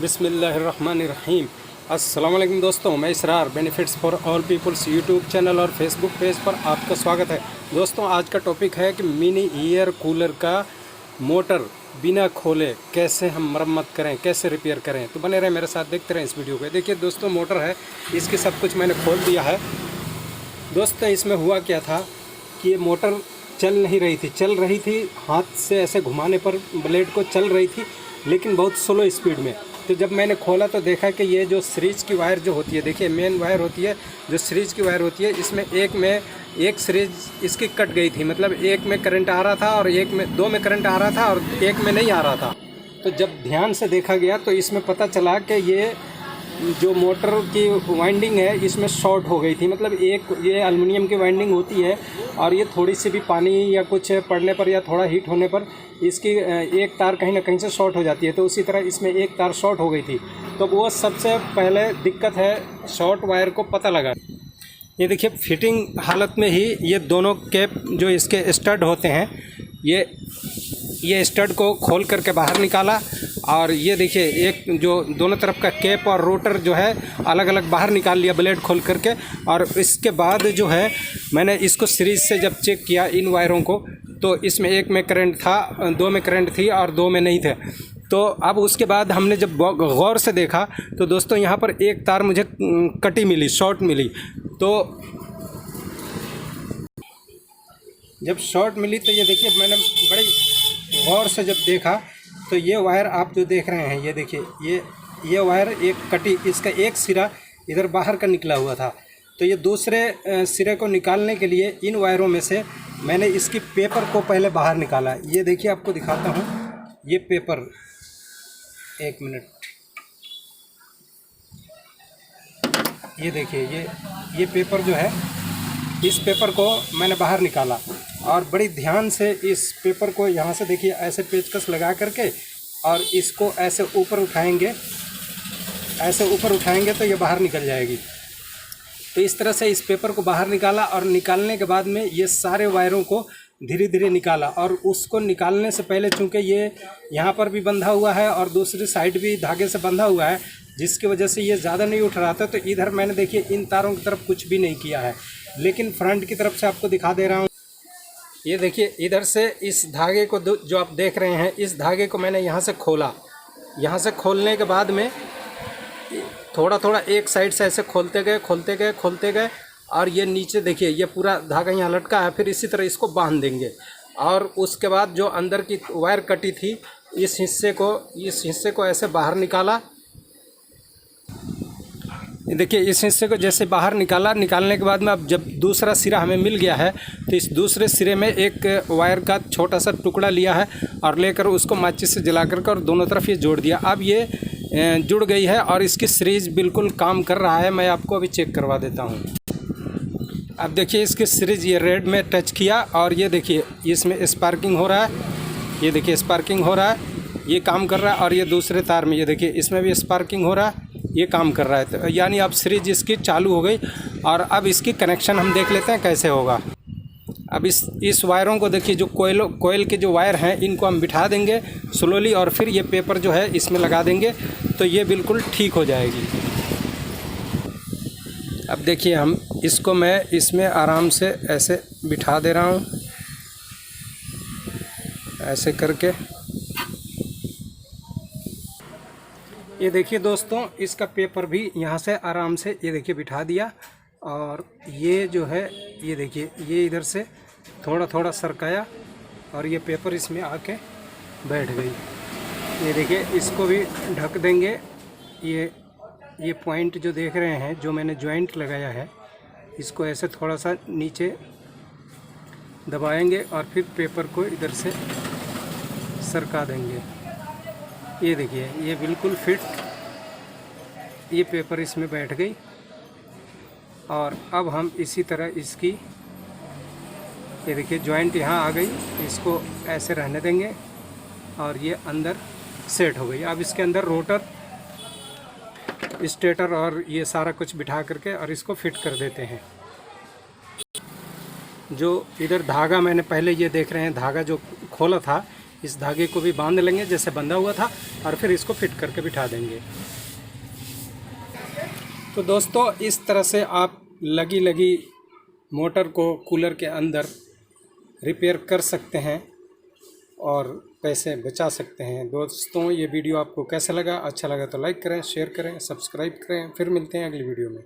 बिस्मिल्लाहिर्रहमानिर्रहीम। अस्सलाम वालेकुम दोस्तों, मैं Israr benefits for all peoples YouTube channel और फेसबुक पेज पर आपका स्वागत है। दोस्तों, आज का टॉपिक है कि मिनी एयर कूलर का मोटर बिना खोले कैसे हम मरम्मत करें, कैसे रिपेयर करें। तो बने रहे मेरे साथ, देखते रहें इस वीडियो को। देखिए दोस्तों, मोटर है, इसकी सब कुछ मैंने खोल दिया है। दोस्तों, इसमें हुआ क्या था कि ये मोटर चल नहीं रही थी, चल रही थी हाथ से ऐसे घुमाने पर ब्लेड को चल रही थी, लेकिन बहुत स्लो स्पीड में। तो जब मैंने खोला तो देखा कि ये जो सीरीज की वायर जो होती है, देखिए मेन वायर होती है, जो सीरीज की वायर होती है, इसमें एक सीरीज इसकी कट गई थी। मतलब एक में करंट आ रहा था और दो में करंट आ रहा था और एक में नहीं आ रहा था। तो जब ध्यान से देखा गया तो इसमें पता चला कि ये जो मोटर की वाइंडिंग है इसमें शॉर्ट हो गई थी। मतलब ये एल्युमिनियम की वाइंडिंग होती है और ये थोड़ी सी भी पानी या कुछ पड़ने पर या थोड़ा हीट होने पर इसकी एक तार कहीं ना कहीं से शॉर्ट हो जाती है। तो उसी तरह इसमें एक तार शॉर्ट हो गई थी। तो वो सबसे पहले दिक्कत है, शॉर्ट वायर को पता लगा। ये देखिए, फिटिंग हालत में ही ये दोनों कैप जो इसके स्टड होते हैं, ये स्टड को खोल करके बाहर निकाला। और ये देखिए, एक जो दोनों तरफ का कैप और रोटर जो है अलग अलग बाहर निकाल लिया ब्लेड खोल करके। और इसके बाद जो है मैंने इसको सीरीज से जब चेक किया इन वायरों को, तो इसमें एक में करंट था, दो में करंट थी और दो में नहीं थे। तो अब उसके बाद हमने जब गौर से देखा तो दोस्तों यहाँ पर एक तार मुझे कटी मिली, शॉर्ट मिली। तो जब शॉर्ट मिली तो ये देखिए, मैंने बड़े गौर से जब देखा तो ये वायर आप जो देख रहे हैं, ये देखिए, ये वायर एक कटी, इसका एक सिरा इधर बाहर का निकला हुआ था। तो ये दूसरे सिरे को निकालने के लिए इन वायरों में से मैंने इसकी पेपर को पहले बाहर निकाला। ये देखिए, आपको दिखाता हूँ, ये पेपर, एक मिनट, ये देखिए, ये पेपर जो है, इस पेपर को मैंने बाहर निकाला और बड़ी ध्यान से इस पेपर को यहाँ से देखिए ऐसे पेचकस लगा करके और इसको ऐसे ऊपर उठाएंगे, ऐसे ऊपर उठाएंगे तो ये बाहर निकल जाएगी। तो इस तरह से इस पेपर को बाहर निकाला और निकालने के बाद में ये सारे वायरों को धीरे धीरे निकाला। और उसको निकालने से पहले, चूँकि ये यहाँ पर भी बंधा हुआ है और दूसरी साइड भी धागे से बंधा हुआ है, जिसकी वजह से ये ज़्यादा नहीं उठ रहा था, तो इधर मैंने देखिए इन तारों की तरफ कुछ भी नहीं किया है। लेकिन फ्रंट की तरफ से आपको दिखा दे रहा हूँ। ये देखिए, इधर से इस धागे को जो आप देख रहे हैं, इस धागे को मैंने यहाँ से खोला। यहाँ से खोलने के बाद में थोड़ा थोड़ा एक साइड से ऐसे खोलते गए और ये नीचे देखिए, ये पूरा धागा यहाँ लटका है। फिर इसी तरह इसको बांध देंगे और उसके बाद जो अंदर की वायर कटी थी, इस हिस्से को ऐसे बाहर निकाला। देखिए, इस हिस्से को जैसे बाहर निकालने के बाद में अब जब दूसरा सिरा हमें मिल गया है, तो इस दूसरे सिरे में एक वायर का छोटा सा टुकड़ा लिया है और लेकर उसको माचिस से जला करके और दोनों तरफ ये जोड़ दिया। अब ये जुड़ गई है और इसकी सीरीज बिल्कुल काम कर रहा है। मैं आपको अभी चेक करवा देता हूँ। अब देखिए, इसकी सीरीज ये रेड में टच किया और ये देखिए, इसमें स्पार्किंग हो रहा है। ये देखिए, स्पार्किंग हो रहा है, ये काम कर रहा है। और ये दूसरे तार में ये देखिए, इसमें भी स्पार्किंग हो रहा है, ये काम कर रहा है। तो यानी अब सीरीज इसकी चालू हो गई। और अब इसकी कनेक्शन हम देख लेते हैं कैसे होगा। अब इस वायरों को देखिए, जो कोयल के जो वायर हैं, इनको हम बिठा देंगे स्लोली और फिर ये पेपर जो है इसमें लगा देंगे, तो ये बिल्कुल ठीक हो जाएगी। अब देखिए, मैं इसमें आराम से ऐसे बिठा दे रहा हूँ, ऐसे करके। ये देखिए दोस्तों, इसका पेपर भी यहाँ से आराम से ये देखिए बिठा दिया। और ये जो है, ये देखिए, ये इधर से थोड़ा थोड़ा सरकाया और ये पेपर इसमें आके बैठ गई। ये देखिए, इसको भी ढक देंगे। ये पॉइंट जो देख रहे हैं, जो मैंने जॉइंट लगाया है, इसको ऐसे थोड़ा सा नीचे दबाएंगे और फिर पेपर को इधर से सरका देंगे। ये देखिए, ये बिल्कुल फिट, ये पेपर इसमें बैठ गई। और अब हम इसी तरह इसकी, ये देखिए, जॉइंट यहाँ आ गई, इसको ऐसे रहने देंगे और ये अंदर सेट हो गई। अब इसके अंदर रोटर, स्टेटर और ये सारा कुछ बिठा करके और इसको फिट कर देते हैं। जो इधर धागा मैंने पहले, ये देख रहे हैं, धागा जो खोला था, इस धागे को भी बांध लेंगे जैसे बंधा हुआ था, और फिर इसको फिट करके बिठा देंगे। तो दोस्तों इस तरह से आप लगी मोटर को कूलर के अंदर रिपेयर कर सकते हैं और पैसे बचा सकते हैं। दोस्तों ये वीडियो आपको कैसा लगा? अच्छा लगा तो लाइक करें, शेयर करें, सब्सक्राइब करें। फिर मिलते हैं अगली वीडियो में।